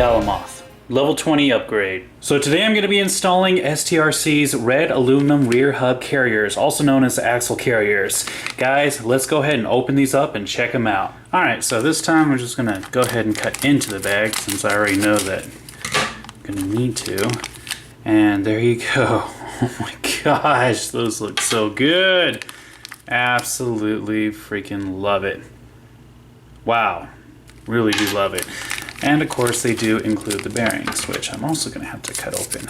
Galamoth. Level 20 upgrade. So today I'm going to be installing STRC's red aluminum rear hub carriers, also known as axle carriers. Guys, let's go ahead and open these up and check them out. Alright, so this time I'm just going to go ahead and cut into the bag since I already know that I'm going to need to. And there you go. Oh my gosh, those look so good. Absolutely freaking love it. Wow, really do love it. And of course they do include the bearings, which I'm also going to have to cut open.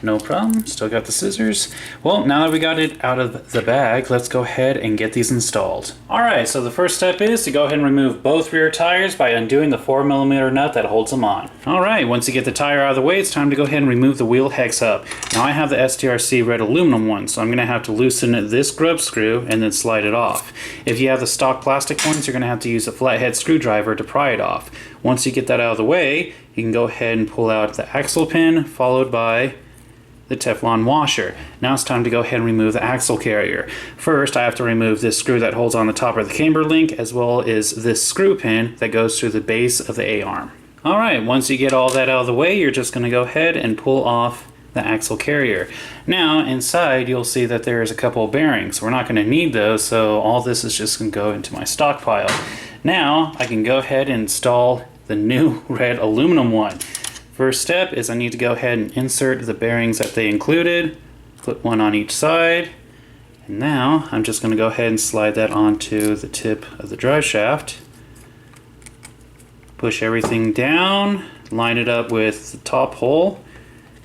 No problem, still got the scissors. Well, now that we got it out of the bag, let's go ahead and get these installed. Alright, so the first step is to go ahead and remove both rear tires by undoing the 4mm nut that holds them on. Alright, once you get the tire out of the way, it's time to go ahead and remove the wheel hex hub. Now I have the STRC red aluminum one, so I'm going to have to loosen this grub screw and then slide it off. If you have the stock plastic ones, you're going to have to use a flathead screwdriver to pry it off. Once you get that out of the way, you can go ahead and pull out the axle pin, followed by the Teflon washer. Now it's time to go ahead and remove the axle carrier. First, I have to remove this screw that holds on the top of the camber link, as well as this screw pin that goes through the base of the A-arm. Alright, once you get all that out of the way, you're just going to go ahead and pull off the axle carrier. Now, inside, you'll see that there's a couple of bearings. We're not going to need those, so all this is just going to go into my stockpile. Now, I can go ahead and install the new red aluminum one. First step is I need to go ahead and insert the bearings that they included, put one on each side, and now I'm just going to go ahead and slide that onto the tip of the drive shaft. Push everything down, line it up with the top hole,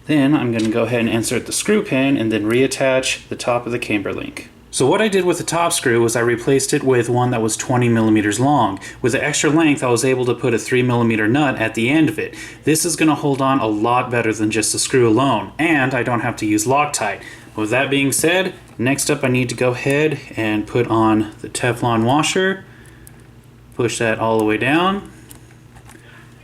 then I'm going to go ahead and insert the screw pin and then reattach the top of the camber link. So what I did with the top screw was I replaced it with one that was 20mm long. With the extra length, I was able to put a 3mm nut at the end of it. This is going to hold on a lot better than just the screw alone, and I don't have to use Loctite. With that being said, next up I need to go ahead and put on the Teflon washer. Push that all the way down.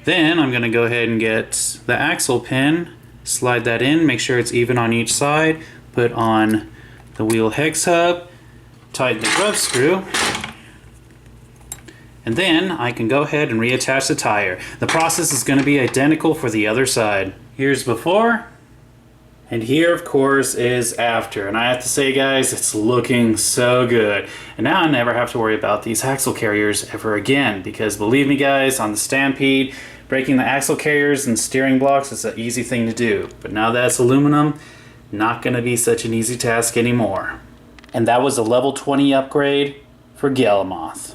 Then I'm going to go ahead and get the axle pin, slide that in, make sure it's even on each side, put on the wheel hex hub, tighten the grub screw, and then I can go ahead and reattach the tire. The process is going to be identical for the other side. Here's before, and here of course is after. And I have to say guys, it's looking so good. And now I never have to worry about these axle carriers ever again, because believe me guys, on the Stampede, breaking the axle carriers and steering blocks is an easy thing to do. But now that it's aluminum, not going to be such an easy task anymore. And that was a level 20 upgrade for Galamoth.